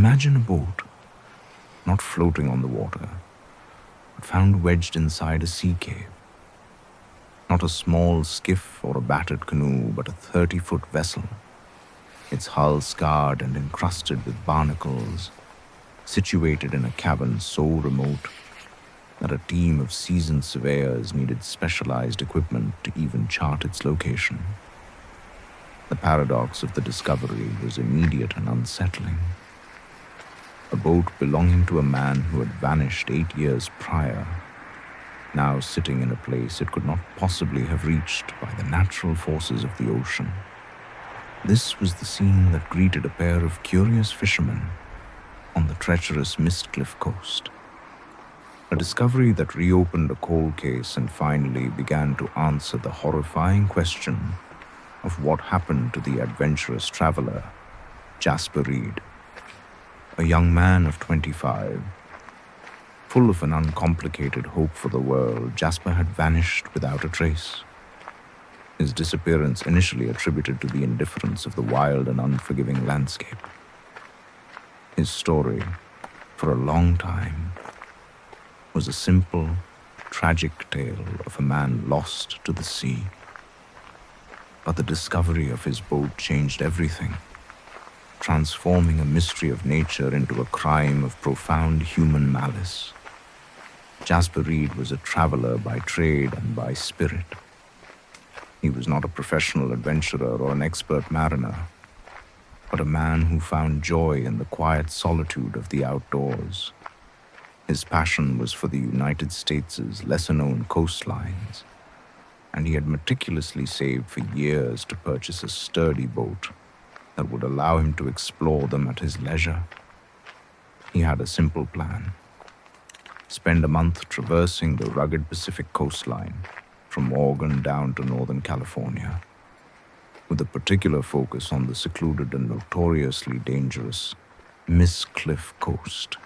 Imagine a boat, not floating on the water, but found wedged inside a sea cave. Not a small skiff or a battered canoe, but a 30-foot vessel, its hull scarred and encrusted with barnacles, situated in a cavern so remote that a team of seasoned surveyors needed specialized equipment to even chart its location. The paradox of the discovery was immediate and unsettling. A boat belonging to a man who had vanished 8 years prior, now sitting in a place it could not possibly have reached by the natural forces of the ocean. This was the scene that greeted a pair of curious fishermen on the treacherous Mistcliff Coast. A discovery that reopened a cold case and finally began to answer the horrifying question of what happened to the adventurous traveler, Jasper Reed, a young man of 25. Full of an uncomplicated hope for the world, Jasper had vanished without a trace. His disappearance initially attributed to the indifference of the wild and unforgiving landscape. His story, for a long time, was a simple, tragic tale of a man lost to the sea. But the discovery of his boat changed everything, transforming a mystery of nature into a crime of profound human malice. Jasper Reed was a traveler by trade and by spirit. He was not a professional adventurer or an expert mariner, but a man who found joy in the quiet solitude of the outdoors. His passion was for the United States' lesser-known coastlines, and he had meticulously saved for years to purchase a sturdy boat that would allow him to explore them at his leisure. He had a simple plan: spend a month traversing the rugged Pacific coastline from Oregon down to Northern California, with a particular focus on the secluded and notoriously dangerous Mistcliff Coast.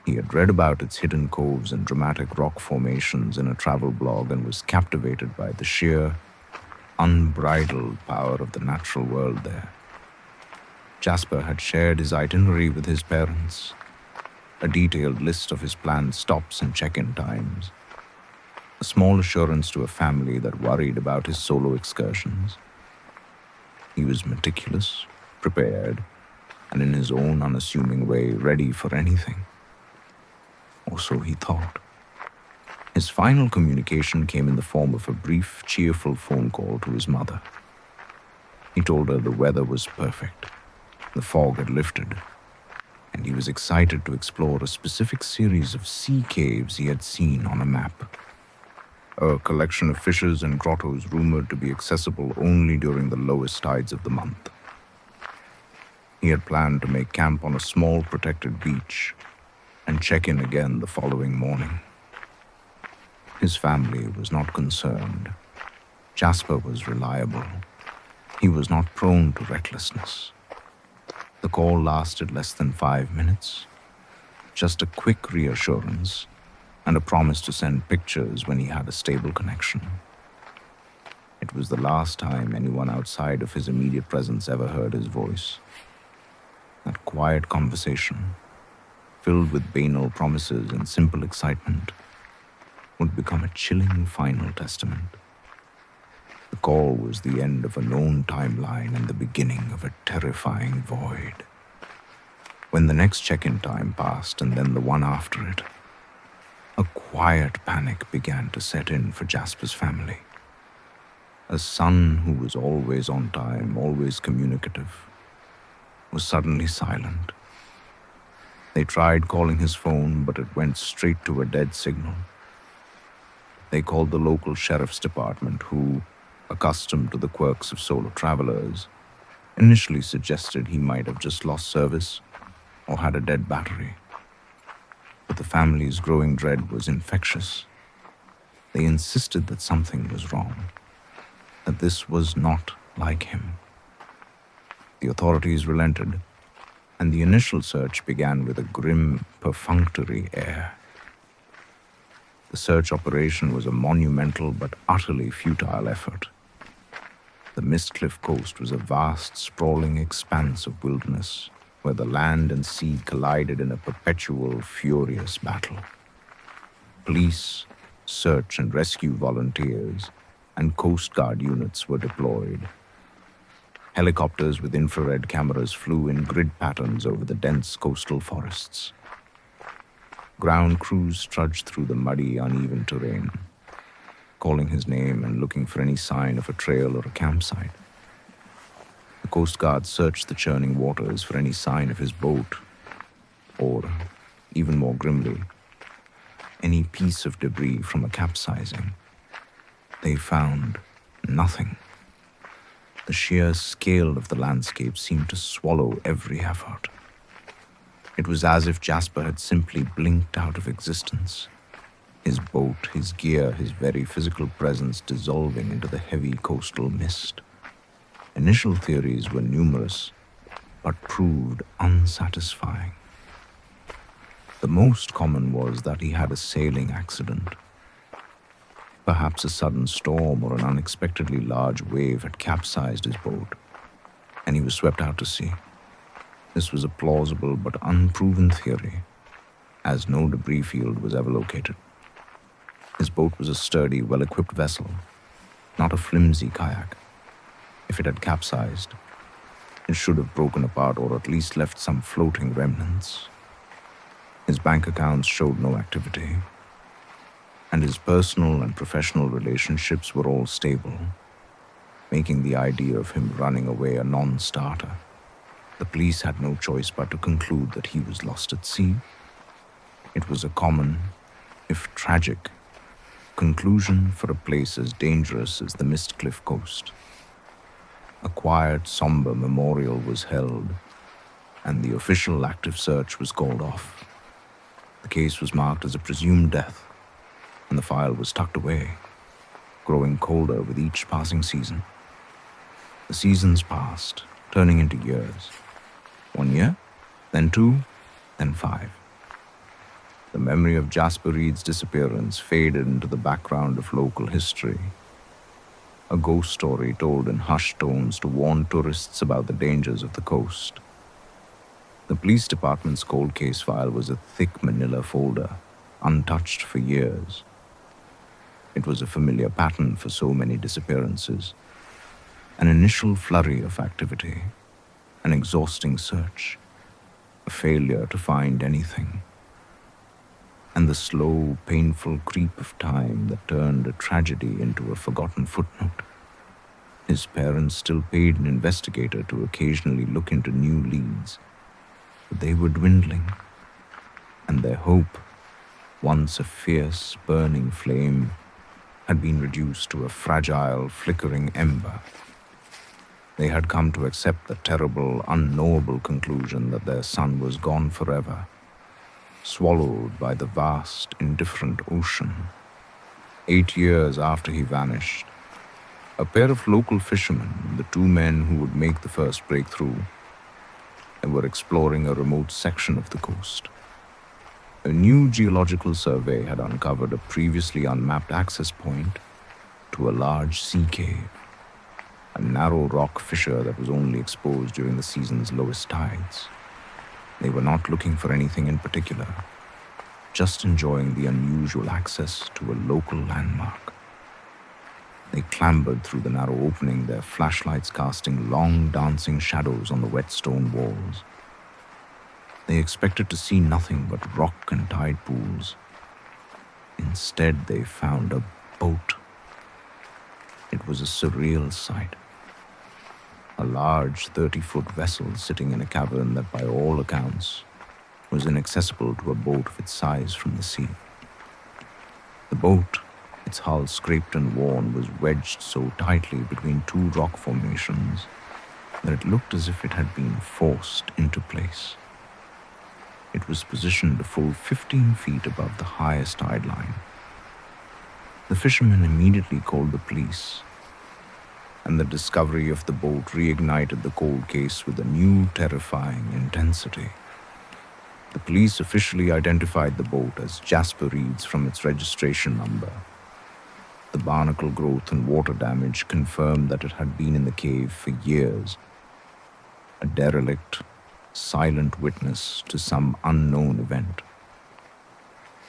He had read about its hidden coves and dramatic rock formations in a travel blog and was captivated by the sheer, unbridled power of the natural world there. Jasper had shared his itinerary with his parents, a detailed list of his planned stops and check-in times, a small assurance to a family that worried about his solo excursions. He was meticulous, prepared, and in his own unassuming way ready for anything. Or so he thought. His final communication came in the form of a brief, cheerful phone call to his mother. He told her the weather was perfect, the fog had lifted, and he was excited to explore a specific series of sea caves he had seen on a map. A collection of fissures and grottos rumored to be accessible only during the lowest tides of the month. He had planned to make camp on a small protected beach and check in again the following morning. His family was not concerned. Jasper was reliable. He was not prone to recklessness. The call lasted less than 5 minutes. Just a quick reassurance and a promise to send pictures when he had a stable connection. It was the last time anyone outside of his immediate presence ever heard his voice. That quiet conversation, filled with banal promises and simple excitement, would become a chilling final testament. The call was the end of a known timeline and the beginning of a terrifying void. When the next check-in time passed and then the one after it, a quiet panic began to set in for Jasper's family. A son who was always on time, always communicative, was suddenly silent. They tried calling his phone, but it went straight to a dead signal. They called the local sheriff's department, who, accustomed to the quirks of solo travelers, initially suggested he might have just lost service or had a dead battery. But the family's growing dread was infectious. They insisted that something was wrong, that this was not like him. The authorities relented, and the initial search began with a grim, perfunctory air. The search operation was a monumental but utterly futile effort. The Mistcliff Coast was a vast, sprawling expanse of wilderness where the land and sea collided in a perpetual, furious battle. Police, search and rescue volunteers, and Coast Guard units were deployed. Helicopters with infrared cameras flew in grid patterns over the dense coastal forests. Ground crews trudged through the muddy, uneven terrain, calling his name and looking for any sign of a trail or a campsite. The Coast Guard searched the churning waters for any sign of his boat, or, even more grimly, any piece of debris from a capsizing. They found nothing. The sheer scale of the landscape seemed to swallow every effort. It was as if Jasper had simply blinked out of existence, his boat, his gear, his very physical presence dissolving into the heavy coastal mist. Initial theories were numerous, but proved unsatisfying. The most common was that he had a sailing accident. Perhaps a sudden storm or an unexpectedly large wave had capsized his boat, and he was swept out to sea. This was a plausible but unproven theory, as no debris field was ever located. His boat was a sturdy, well-equipped vessel, not a flimsy kayak. If it had capsized, it should have broken apart or at least left some floating remnants. His bank accounts showed no activity, and his personal and professional relationships were all stable, making the idea of him running away a non-starter. The police had no choice but to conclude that he was lost at sea. It was a common, if tragic, conclusion for a place as dangerous as the Mistcliff Coast. A quiet, somber memorial was held, and the official active search was called off. The case was marked as a presumed death, and the file was tucked away, growing colder with each passing season. The seasons passed, turning into years. 1 year, then 2, then 5. The memory of Jasper Reed's disappearance faded into the background of local history. A ghost story told in hushed tones to warn tourists about the dangers of the coast. The police department's cold case file was a thick manila folder, untouched for years. It was a familiar pattern for so many disappearances. An initial flurry of activity, an exhausting search, a failure to find anything, and the slow, painful creep of time that turned a tragedy into a forgotten footnote. His parents still paid an investigator to occasionally look into new leads, but they were dwindling, and their hope, once a fierce, burning flame, had been reduced to a fragile, flickering ember. They had come to accept the terrible, unknowable conclusion that their son was gone forever, swallowed by the vast, indifferent ocean. 8 years after he vanished, a pair of local fishermen, the 2 men who would make the first breakthrough, were exploring a remote section of the coast. A new geological survey had uncovered a previously unmapped access point to a large sea cave, a narrow rock fissure that was only exposed during the season's lowest tides. They were not looking for anything in particular, just enjoying the unusual access to a local landmark. They clambered through the narrow opening, their flashlights casting long, dancing shadows on the wet stone walls. They expected to see nothing but rock and tide pools. Instead, they found a boat. It was a surreal sight. A large 30-foot vessel sitting in a cavern that, by all accounts, was inaccessible to a boat of its size from the sea. The boat, its hull scraped and worn, was wedged so tightly between 2 rock formations that it looked as if it had been forced into place. It was positioned a full 15 feet above the highest tide line. The fishermen immediately called the police, and the discovery of the boat reignited the cold case with a new, terrifying intensity. The police officially identified the boat as Jasper Reed's from its registration number. The barnacle growth and water damage confirmed that it had been in the cave for years. A derelict, silent witness to some unknown event.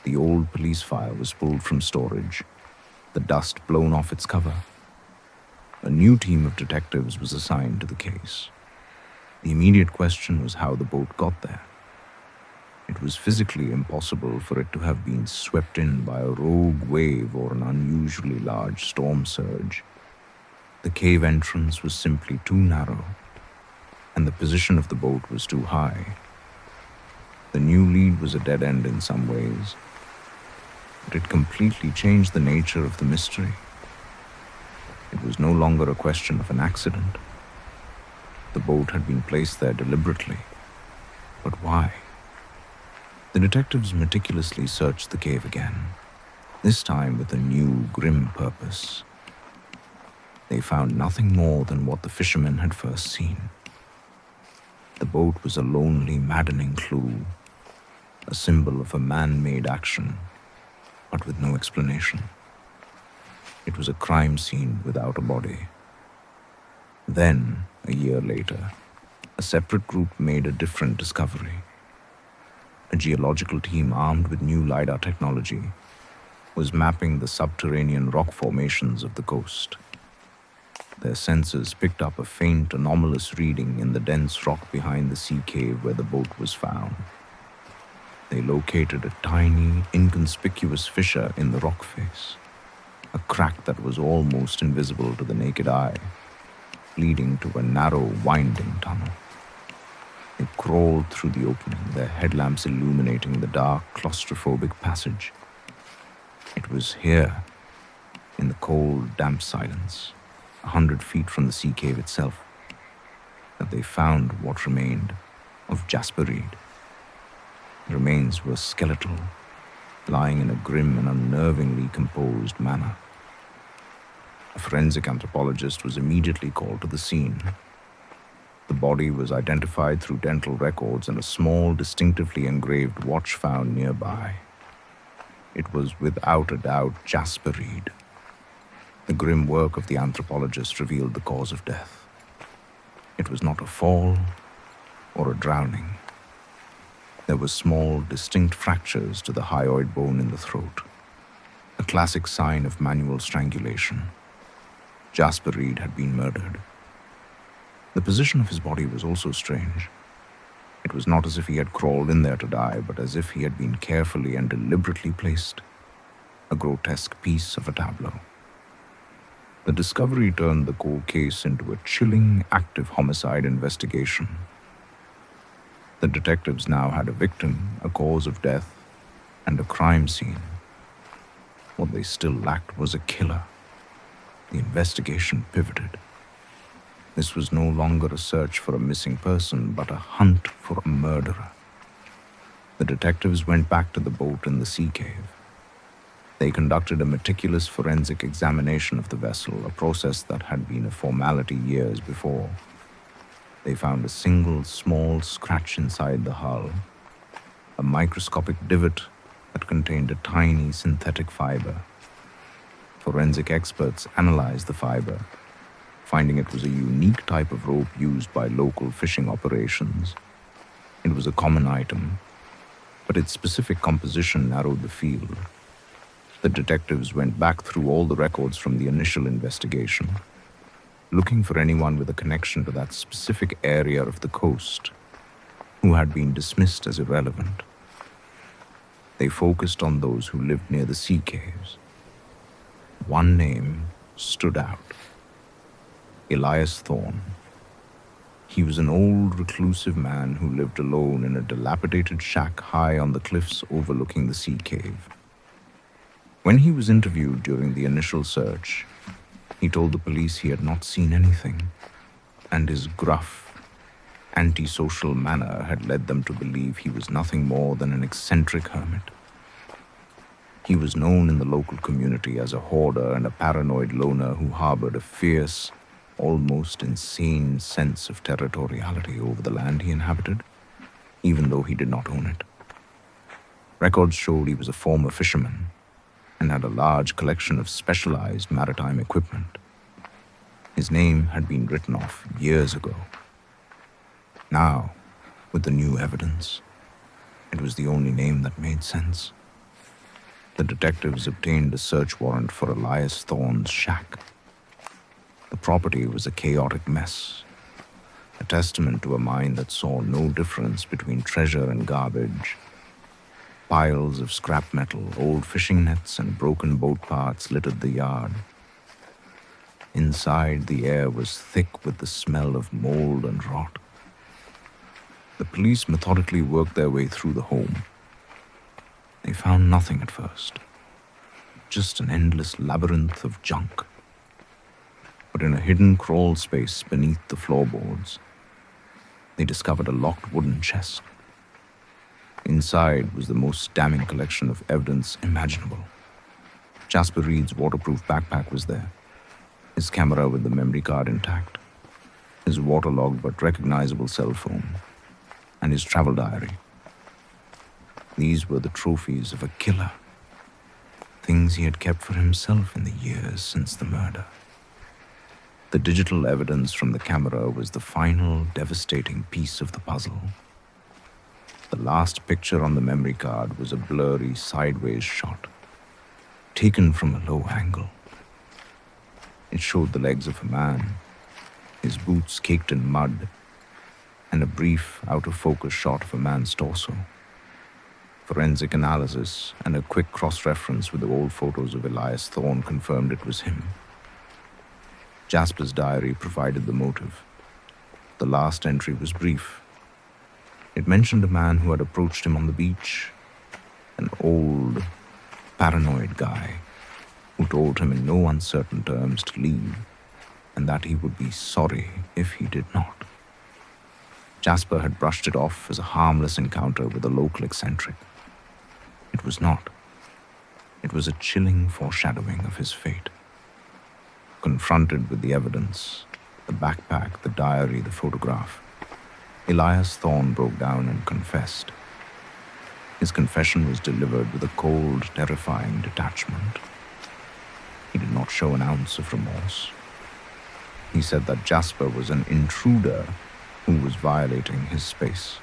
The old police file was pulled from storage, the dust blown off its cover. A new team of detectives was assigned to the case. The immediate question was how the boat got there. It was physically impossible for it to have been swept in by a rogue wave or an unusually large storm surge. The cave entrance was simply too narrow, and the position of the boat was too high. The new lead was a dead end in some ways, but it completely changed the nature of the mystery. It was no longer a question of an accident. The boat had been placed there deliberately. But why? The detectives meticulously searched the cave again, this time with a new, grim purpose. They found nothing more than what the fishermen had first seen. The boat was a lonely, maddening clue, a symbol of a man-made action, but with no explanation. It was a crime scene without a body. Then, a year later, a separate group made a different discovery. A geological team armed with new LiDAR technology was mapping the subterranean rock formations of the coast. Their sensors picked up a faint, anomalous reading in the dense rock behind the sea cave where the boat was found. They located a tiny, inconspicuous fissure in the rock face, a crack that was almost invisible to the naked eye, leading to a narrow, winding tunnel. They crawled through the opening, their headlamps illuminating the dark, claustrophobic passage. It was here, in the cold, damp silence, 100 feet from the sea cave itself, that they found what remained of Jasper Reed. The remains were skeletal, lying in a grim and unnervingly composed manner. A forensic anthropologist was immediately called to the scene. The body was identified through dental records and a small, distinctively engraved watch found nearby. It was without a doubt Jasper Reed. The grim work of the anthropologist revealed the cause of death. It was not a fall or a drowning. There were small, distinct fractures to the hyoid bone in the throat, a classic sign of manual strangulation. Jasper Reed had been murdered. The position of his body was also strange. It was not as if he had crawled in there to die, but as if he had been carefully and deliberately placed, a grotesque piece of a tableau. The discovery turned the cold case into a chilling, active homicide investigation. The detectives now had a victim, a cause of death, and a crime scene. What they still lacked was a killer. The investigation pivoted. This was no longer a search for a missing person, but a hunt for a murderer. The detectives went back to the boat in the sea cave. They conducted a meticulous forensic examination of the vessel, a process that had been a formality years before. They found a single small scratch inside the hull, a microscopic divot that contained a tiny synthetic fiber. Forensic experts analyzed the fiber, finding it was a unique type of rope used by local fishing operations. It was a common item, but its specific composition narrowed the field. The detectives went back through all the records from the initial investigation, looking for anyone with a connection to that specific area of the coast who had been dismissed as irrelevant. They focused on those who lived near the sea caves. One name stood out: Elias Thorne. He was an old, reclusive man who lived alone in a dilapidated shack high on the cliffs overlooking the sea cave. When he was interviewed during the initial search, he told the police he had not seen anything, and his gruff, antisocial manner had led them to believe he was nothing more than an eccentric hermit. He was known in the local community as a hoarder and a paranoid loner who harbored a fierce, almost insane sense of territoriality over the land he inhabited, even though he did not own it. Records showed he was a former fisherman and had a large collection of specialized maritime equipment. His name had been written off years ago. Now, with the new evidence. It was the only name that made sense. The detectives obtained a search warrant for Elias Thorne's shack. The property was a chaotic mess, a testament to a mind that saw no difference between treasure and garbage. Piles of scrap metal, old fishing nets, and broken boat parts littered the yard. Inside, the air was thick with the smell of mold and rot. The police methodically worked their way through the home. They found nothing at first, just an endless labyrinth of junk. But in a hidden crawl space beneath the floorboards, they discovered a locked wooden chest. Inside was the most damning collection of evidence imaginable. Jasper Reed's waterproof backpack was there, his camera with the memory card intact, his waterlogged but recognizable cell phone, and his travel diary. These were the trophies of a killer, things he had kept for himself in the years since the murder. The digital evidence from the camera was the final devastating piece of the puzzle. The last picture on the memory card was a blurry sideways shot, taken from a low angle. It showed the legs of a man, his boots caked in mud, and a brief out-of-focus shot of a man's torso. Forensic analysis and a quick cross-reference with the old photos of Elias Thorne confirmed it was him. Jasper's diary provided the motive. The last entry was brief. It mentioned a man who had approached him on the beach, an old, paranoid guy who told him in no uncertain terms to leave and that he would be sorry if he did not. Jasper had brushed it off as a harmless encounter with a local eccentric. It was not. It was a chilling foreshadowing of his fate. Confronted with the evidence, the backpack, the diary, the photograph, Elias Thorne broke down and confessed. His confession was delivered with a cold, terrifying detachment. He did not show an ounce of remorse. He said that Jasper was an intruder who was violating his space.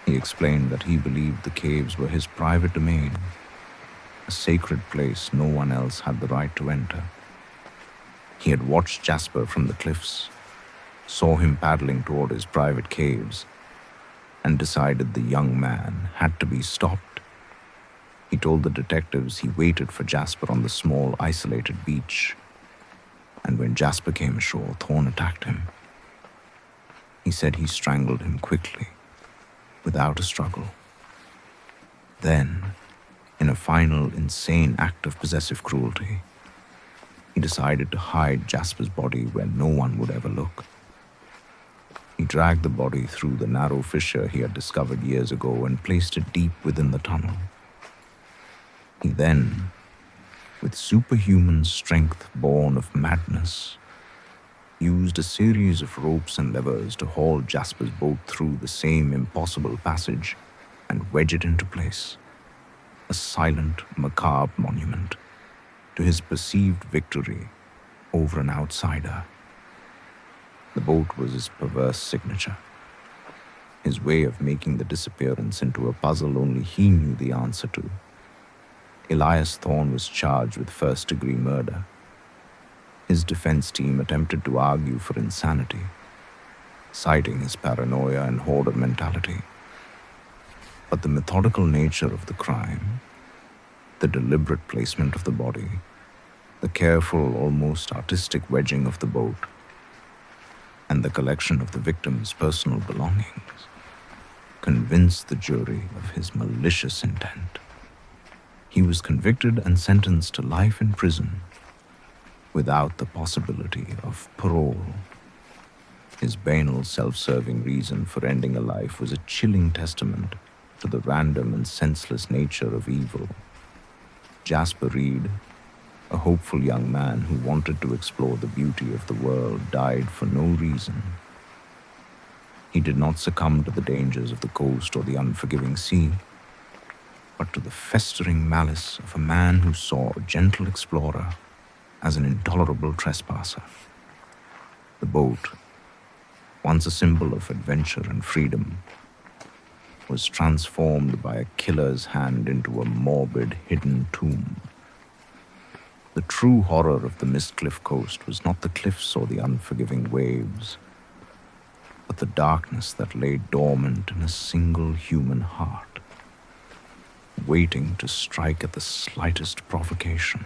He explained that he believed the caves were his private domain, a sacred place no one else had the right to enter. He had watched Jasper from the cliffs, saw him paddling toward his private caves, and decided the young man had to be stopped. He told the detectives he waited for Jasper on the small, isolated beach, and when Jasper came ashore, Thorne attacked him. He said he strangled him quickly, without a struggle. Then, in a final insane act of possessive cruelty, he decided to hide Jasper's body where no one would ever look. He dragged the body through the narrow fissure he had discovered years ago and placed it deep within the tunnel. He then, with superhuman strength born of madness, used a series of ropes and levers to haul Jasper's boat through the same impossible passage and wedge it into place, a silent, macabre monument to his perceived victory over an outsider. The boat was his perverse signature, his way of making the disappearance into a puzzle only he knew the answer to. Elias Thorne was charged with first-degree murder. His defense team attempted to argue for insanity, citing his paranoia and hoarder mentality. But the methodical nature of the crime, the deliberate placement of the body, the careful, almost artistic wedging of the boat, and the collection of the victim's personal belongings convinced the jury of his malicious intent. He was convicted and sentenced to life in prison without the possibility of parole. His banal, self-serving reason for ending a life was a chilling testament to the random and senseless nature of evil. Jasper Reed, a hopeful young man who wanted to explore the beauty of the world, died for no reason. He did not succumb to the dangers of the coast or the unforgiving sea, but to the festering malice of a man who saw a gentle explorer as an intolerable trespasser. The boat, once a symbol of adventure and freedom, was transformed by a killer's hand into a morbid, hidden tomb. The true horror of the Mistcliff Coast was not the cliffs or the unforgiving waves, but the darkness that lay dormant in a single human heart, waiting to strike at the slightest provocation.